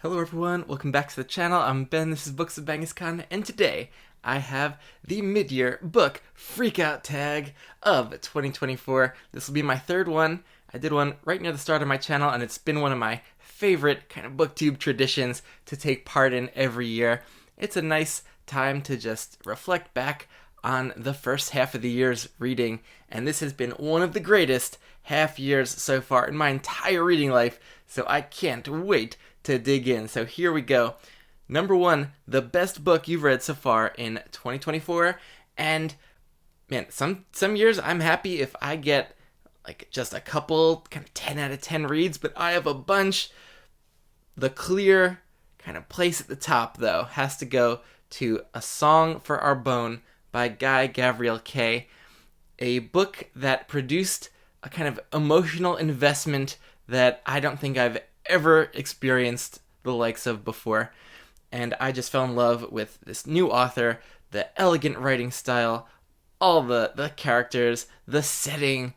Hello everyone, welcome back to the channel. I'm Ben, this is Books of Genghis Khan, and today I have the mid-year book Freakout tag of 2024. This will be my third one. I did one right near the start of my channel, and it's been one of my favorite kind of Booktube traditions to take part in every year. It's a nice time to just reflect back on the first half of the year's reading, and this has been one of the greatest half years so far in my entire reading life, so I can't wait to dig in. So here we go. Number one, the best book you've read so far in 2024. And man, some years I'm happy if I get like just a couple kind of 10 out of 10 reads, but I have a bunch. The clear kind of place at the top though has to go to A Song for Our Bone by Guy Gavriel Kay, a book that produced a kind of emotional investment that I don't think I've ever experienced the likes of before. And I just fell in love with this new author, the elegant writing style, all the characters, the setting.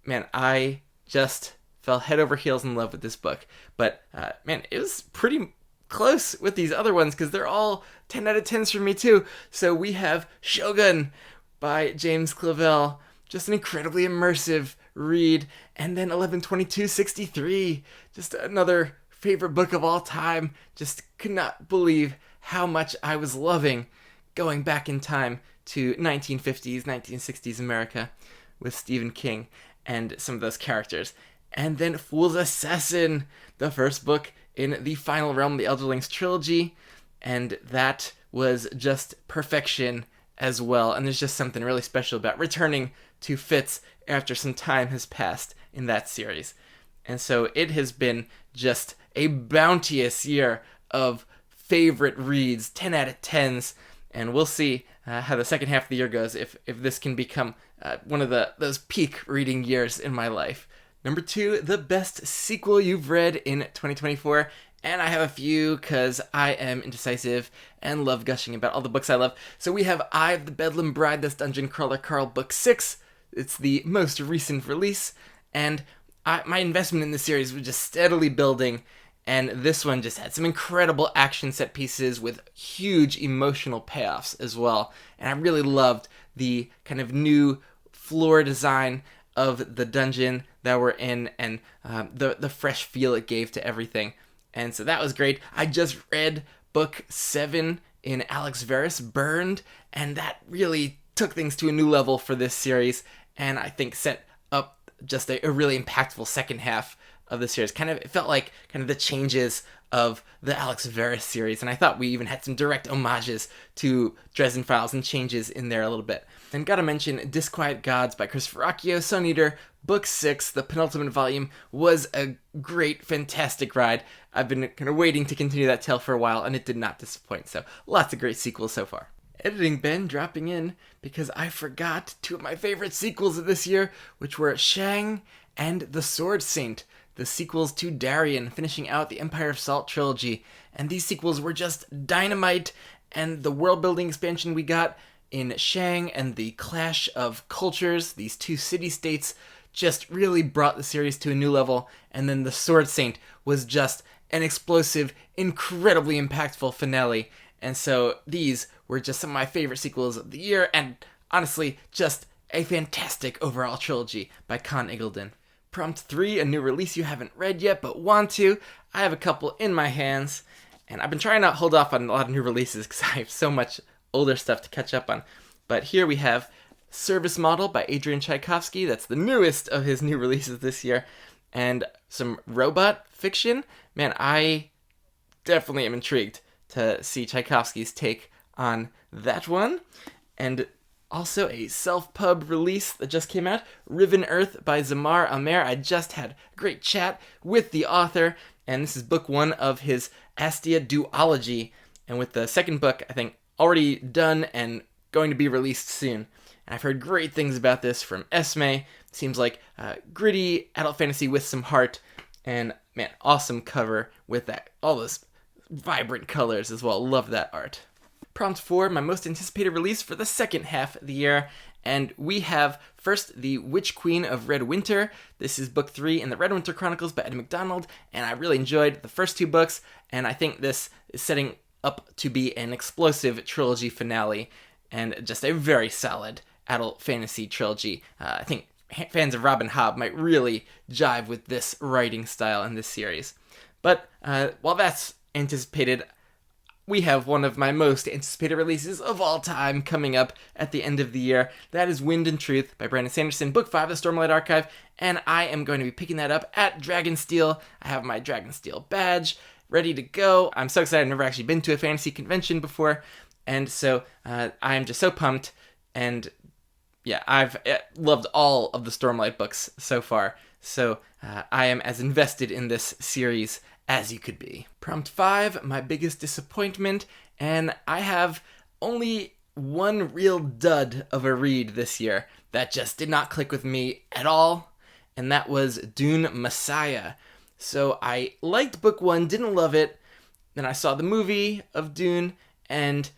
Man, I just fell head over heels in love with this book. But man, it was pretty close with these other ones because they're all 10 out of 10s for me too. So we have Shogun by James Clavell, just an incredibly immersive read, and then 11/22/63, just another favorite book of all time. Just could not believe how much I was loving going back in time to 1950s, 1960s America with Stephen King and some of those characters. And then Fool's Assassin, the first book in the Final Realm, the Elderlings trilogy, and that was just perfection as well. And there's just something really special about returning to Fitz after some time has passed in that series. And so it has been just a bounteous year of favorite reads, 10 out of 10s, and we'll see how the second half of the year goes if this can become one of those peak reading years in my life. Number two, the best sequel you've read in 2024. And I have a few because I am indecisive and love gushing about all the books I love. So we have Eye of the Bedlam Bride, that's Dungeon Crawler Carl Book 6. It's the most recent release, and my investment in the series was just steadily building, and this one just had some incredible action set pieces with huge emotional payoffs as well. And I really loved the kind of new floor design of the dungeon that we're in, and the fresh feel it gave to everything. And so that was great. I just read book 7 in Alex Verus, Burned, and that really took things to a new level for this series, and I think set up just a really impactful second half of the series. It felt like kind of the changes of the Alex Verus series, and I thought we even had some direct homages to Dresden Files and changes in there a little bit. And gotta mention Disquiet Gods by Christopher Accio, Sun Eater, Book 6, the penultimate volume, was a great, fantastic ride. I've been kind of waiting to continue that tale for a while, and it did not disappoint, so lots of great sequels so far. Editing Ben dropping in because I forgot two of my favorite sequels of this year, which were Shang and The Sword Saint, the sequels to Darien, finishing out the Empire of Salt trilogy. And these sequels were just dynamite, and the world-building expansion we got in Shang and the clash of cultures, these two city-states, just really brought the series to a new level. And then The Sword Saint was just an explosive, incredibly impactful finale. And so these were just some of my favorite sequels of the year, and honestly, just a fantastic overall trilogy by Con Iggulden. Prompt 3, a new release you haven't read yet but want to. I have a couple in my hands, and I've been trying not to hold off on a lot of new releases because I have so much older stuff to catch up on. But here we have Service Model by Adrian Tchaikovsky. That's the newest of his new releases this year. And some robot fiction. Man, I definitely am intrigued to see Tchaikovsky's take on that one. And also a self-pub release that just came out, Riven Earth by Zamar Amer. I just had a great chat with the author, and this is book 1 of his Astia duology. And with the second book, I think, already done and going to be released soon. And I've heard great things about this from Esme. It seems like gritty adult fantasy with some heart, and man, awesome cover with that, all those vibrant colors as well. Love that art. Prompt 4, my most anticipated release for the second half of the year, And we have first The Witch Queen of Red Winter. This is book 3 in the Red Winter Chronicles by Eddie MacDonald, and I really enjoyed the first 2 books, and I think this is setting up to be an explosive trilogy finale, and just a very solid adult fantasy trilogy. I think fans of Robin Hobb might really jive with this writing style in this series. But while that's anticipated, we have one of my most anticipated releases of all time coming up at the end of the year. That is Wind and Truth by Brandon Sanderson, Book 5 of the Stormlight Archive, and I am going to be picking that up at Dragonsteel. I have my Dragonsteel badge ready to go. I'm so excited. I've never actually been to a fantasy convention before, and so I'm just so pumped. And yeah, I've loved all of the Stormlight books so far, so I am as invested in this series as you could be. Prompt 5, my biggest disappointment, and I have only one real dud of a read this year that just did not click with me at all, and that was Dune Messiah. So I liked book 1, didn't love it, then I saw the movie of Dune, and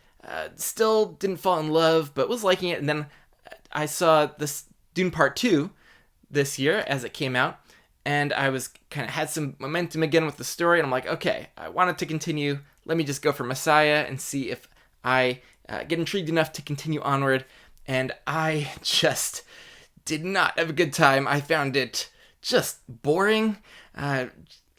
still didn't fall in love, but was liking it, and then I saw this Dune Part 2 this year as it came out, and I was kind of had some momentum again with the story, and I'm like, okay, I wanted to continue. Let me just go for Messiah and see if I get intrigued enough to continue onward. And I just did not have a good time. I found it just boring. A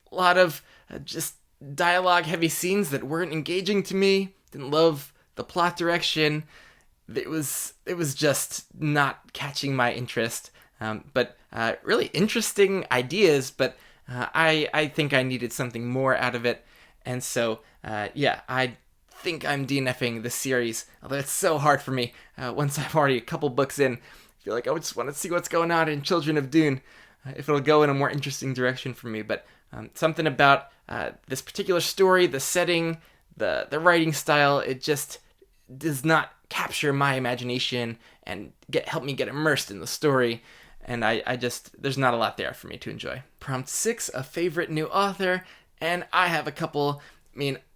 lot of just dialogue-heavy scenes that weren't engaging to me. Didn't love the plot direction. It was just not catching my interest. But really interesting ideas, but I think I needed something more out of it. And so, yeah, I think I'm DNFing this series, although it's so hard for me. Once I'm already a couple books in, I feel like I just want to see what's going on in Children of Dune, if it'll go in a more interesting direction for me. But something about this particular story, the setting, the writing style, it just does not capture my imagination and help me get immersed in the story. And I just, there's not a lot there for me to enjoy. Prompt 6, a favorite new author, and I have a couple.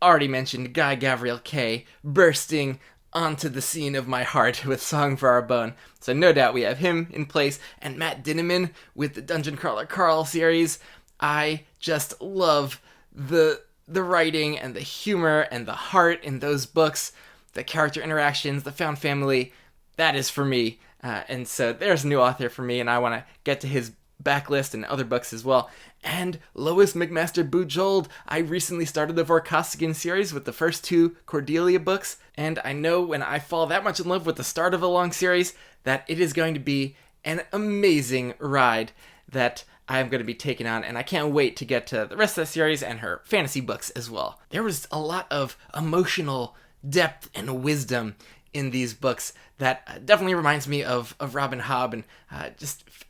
Already mentioned Guy Gavriel Kay bursting onto the scene of my heart with Song for Our Bone. So no doubt we have him in place, and Matt Dinniman with the Dungeon Crawler Carl series. I just love the writing and the humor and the heart in those books, the character interactions, the found family. That is for me. And so there's a new author for me, and I want to get to his backlist and other books as well. And Lois McMaster Bujold. I recently started the Vorkosigan series with the first 2 Cordelia books, and I know when I fall that much in love with the start of a long series that it is going to be an amazing ride that I'm going to be taking on, and I can't wait to get to the rest of the series and her fantasy books as well. There was a lot of emotional depth and wisdom in these books that definitely reminds me of Robin Hobb, and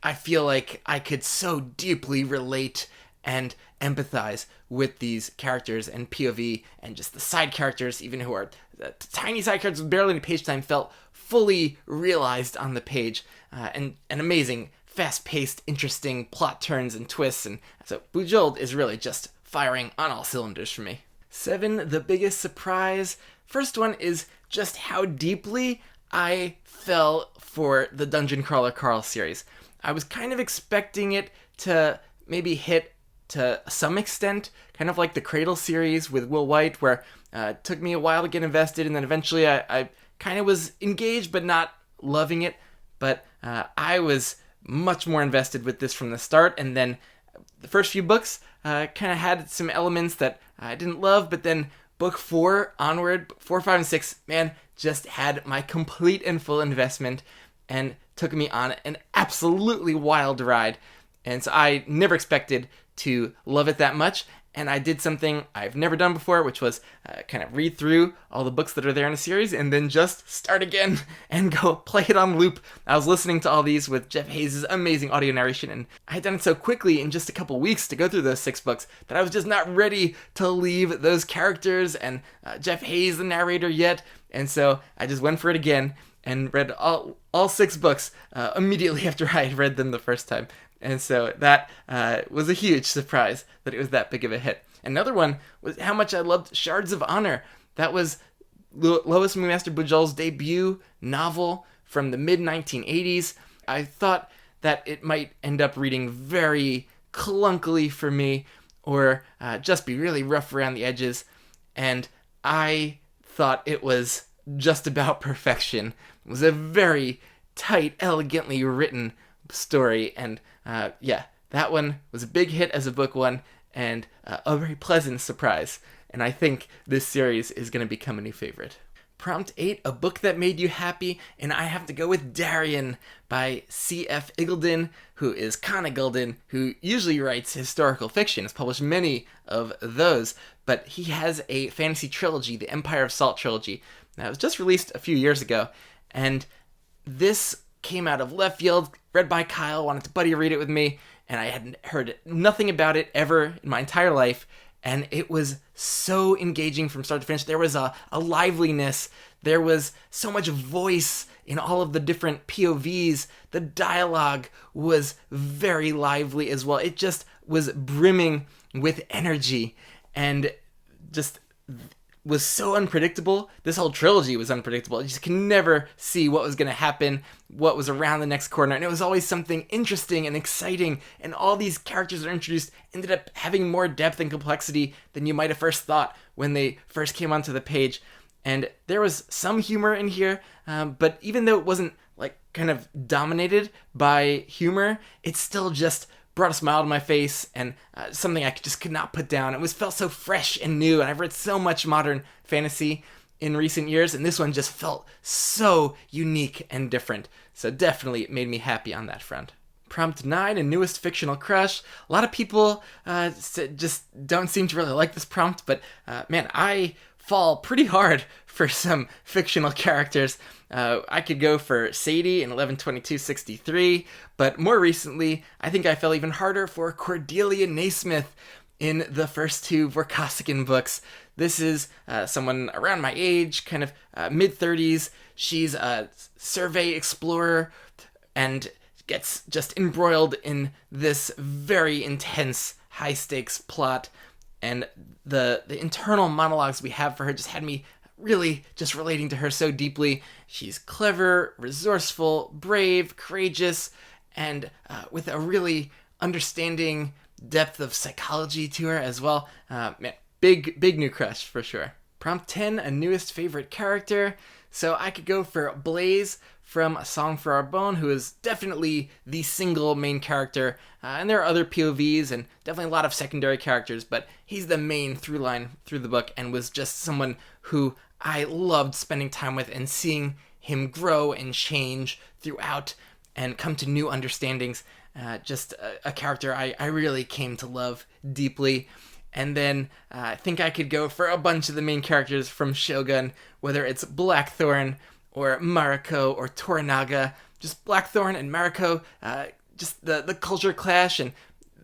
I feel like I could so deeply relate and empathize with these characters and POV, and just the side characters, even who are the tiny side characters with barely any page time, felt fully realized on the page, and an amazing, fast-paced, interesting plot turns and twists, and so Bujold is really just firing on all cylinders for me. 7, the biggest surprise. First one is just how deeply I fell for the Dungeon Crawler Carl series. I was kind of expecting it to maybe hit to some extent, kind of like the Cradle series with Will White, where it took me a while to get invested, and then eventually I kind of was engaged but not loving it. But I was much more invested with this from the start, and then the first few books kind of had some elements that I didn't love, but then book 4 onward, 4, 5, and 6, man, just had my complete and full investment and took me on an absolutely wild ride. And so I never expected to love it that much, and I did something I've never done before, which was kind of read through all the books that are there in a series and then just start again and go play it on loop. I was listening to all these with Jeff Hayes' amazing audio narration, and I had done it so quickly in just a couple weeks to go through those 6 books that I was just not ready to leave those characters and Jeff Hayes, the narrator, yet. And so I just went for it again and read all 6 books immediately after I had read them the first time. And so that was a huge surprise that it was that big of a hit. Another one was how much I loved Shards of Honor. That was Lois McMaster Bujold's debut novel from the mid-1980s. I thought that it might end up reading very clunkily for me, or just be really rough around the edges, and I thought it was just about perfection. It was a very tight, elegantly written story, and that one was a big hit as a book one, and a very pleasant surprise, and I think this series is going to become a new favorite. Prompt 8, a book that made you happy, and I have to go with Darien by C.F. Iggulden, who is Conn Iggulden, who usually writes historical fiction, has published many of those, but he has a fantasy trilogy, the Empire of Salt trilogy, that was just released a few years ago, and this came out of left field, read by Kyle, wanted to buddy read it with me, and I hadn't heard nothing about it ever in my entire life, and it was so engaging from start to finish. There was a liveliness, there was so much voice in all of the different POVs, the dialogue was very lively as well. It just was brimming with energy, and just was so unpredictable. This whole trilogy was unpredictable. You just can never see what was going to happen, what was around the next corner, and it was always something interesting and exciting, and all these characters that are introduced ended up having more depth and complexity than you might have first thought when they first came onto the page. And there was some humor in here, but even though it wasn't like kind of dominated by humor, it still just brought a smile to my face, and something I just could not put down. It felt so fresh and new, and I've read so much modern fantasy in recent years, and this one just felt so unique and different. So definitely it made me happy on that front. Prompt 9, a newest fictional crush. A lot of people just don't seem to really like this prompt, but man, I fall pretty hard for some fictional characters. I could go for Sadie in 11/22/63, but more recently, I think I fell even harder for Cordelia Naismith in the first two Vorkosigan books. This is someone around my age, kind of mid-30s. She's a survey explorer and gets just embroiled in this very intense, high-stakes plot, and the internal monologues we have for her just had me really just relating to her so deeply. She's clever, resourceful, brave, courageous, and with a really understanding depth of psychology to her as well. Man, big new crush for sure. Prompt 10, a newest favorite character. So I could go for Blaze from A Song for Our Bone, who is definitely the single main character, and there are other POVs and definitely a lot of secondary characters, but he's the main through line through the book, and was just someone who I loved spending time with and seeing him grow and change throughout and come to new understandings. Just a character I really came to love deeply. And then I think I could go for a bunch of the main characters from Shogun, whether it's Blackthorn or Mariko or Toranaga. Just Blackthorn and Mariko, just the culture clash and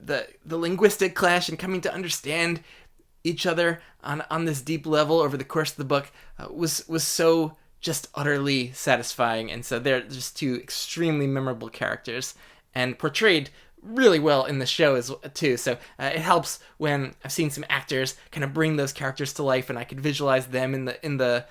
the linguistic clash and coming to understand each other on this deep level over the course of the book was so just utterly satisfying. And so they're just two extremely memorable characters and portrayed really well in the show as too. So it helps when I've seen some actors kind of bring those characters to life, and I could visualize them in the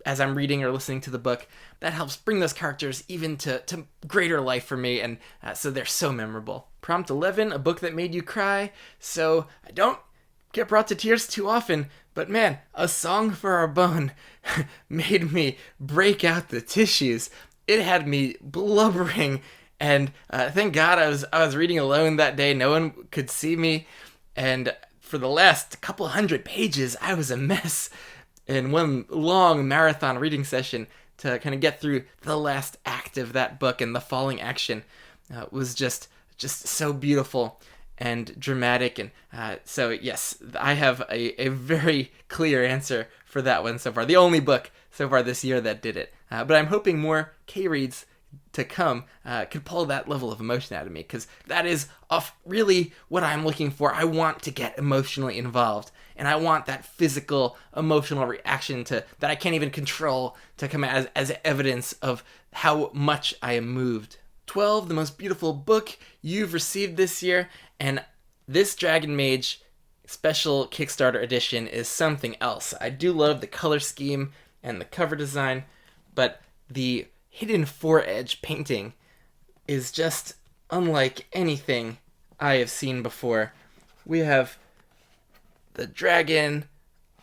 as I'm reading or listening to the book. That helps bring those characters even to greater life for me, and so they're so memorable. Prompt 11, a book that made you cry. So I don't get brought to tears too often, but man, A Song for Our Bone made me break out the tissues. It had me blubbering. And thank God I was reading alone that day. No one could see me. And for the last couple hundred pages, I was a mess in one long marathon reading session to kind of get through the last act of that book. And the falling action was just so beautiful and dramatic. And so, yes, I have a very clear answer for that one so far. The only book so far this year that did it. But I'm hoping more K-reads to come could pull that level of emotion out of me, because that is really what I'm looking for. I want to get emotionally involved, and I want that physical emotional reaction that I can't even control to come as evidence of how much I am moved. 12, the most beautiful book you've received this year, and this Dragon Mage special Kickstarter edition is something else. I do love the color scheme and the cover design, but the hidden foredge painting is just unlike anything I have seen before. We have the dragon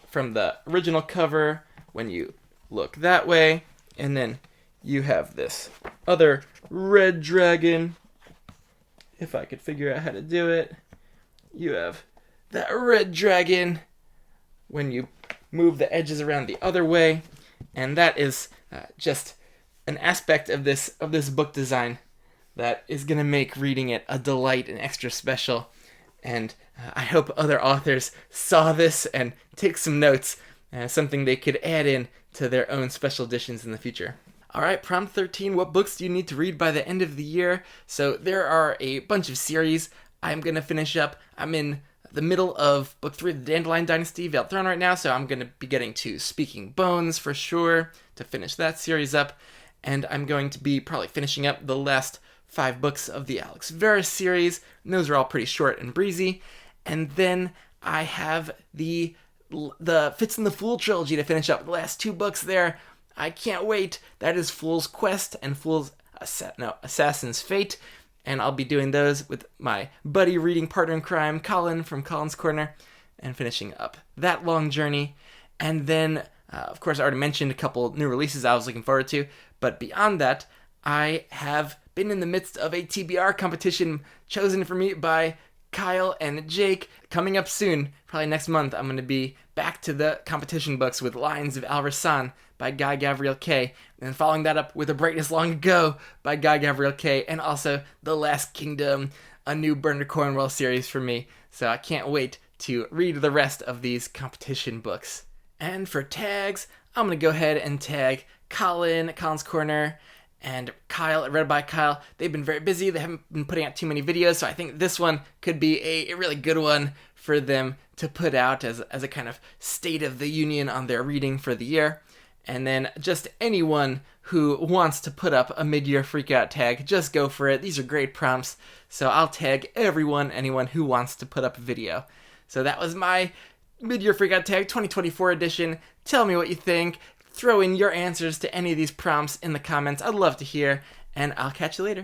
from the original cover when you look that way, and then you have this other red dragon. If I could figure out how to do it. You have that red dragon when you move the edges around the other way, and that is just an aspect of this book design that is going to make reading it a delight and extra special. And I hope other authors saw this and take some notes, something they could add in to their own special editions in the future. Alright, prompt 13, what books do you need to read by the end of the year? So there are a bunch of series I'm going to finish up. I'm in the middle of book 3 of the Dandelion Dynasty, Veiled Throne right now, so I'm going to be getting to Speaking Bones for sure to finish that series up. And I'm going to be probably finishing up the last 5 books of the Alex Verus series. And those are all pretty short and breezy. And then I have the Fitz and the Fool trilogy to finish up. The last 2 books there. I can't wait. That is Fool's Quest and Assassin's Fate. And I'll be doing those with my buddy reading partner in crime, Colin from Colin's Corner, and finishing up that long journey. And then, of course, I already mentioned a couple new releases I was looking forward to. But beyond that, I have been in the midst of a TBR competition chosen for me by Kyle and Jake. Coming up soon, probably next month, I'm going to be back to the competition books with Lines of Al-Rassan by Guy Gavriel Kay, and then following that up with A Brightness Long Ago by Guy Gavriel Kay, and also The Last Kingdom, a new Bernard Cornwell series for me. So I can't wait to read the rest of these competition books. And for tags, I'm going to go ahead and tag Colin at Colin's Corner and Kyle at Read by Kyle. They've been very busy. They haven't been putting out too many videos, so I think this one could be a really good one for them to put out as a kind of state of the union on their reading for the year. And then just anyone who wants to put up a mid-year Freakout tag, just go for it. These are great prompts, so I'll tag anyone who wants to put up a video. So that was my mid-year Freakout tag 2024 edition. Tell me what you think. Throw in your answers to any of these prompts in the comments. I'd love to hear, and I'll catch you later.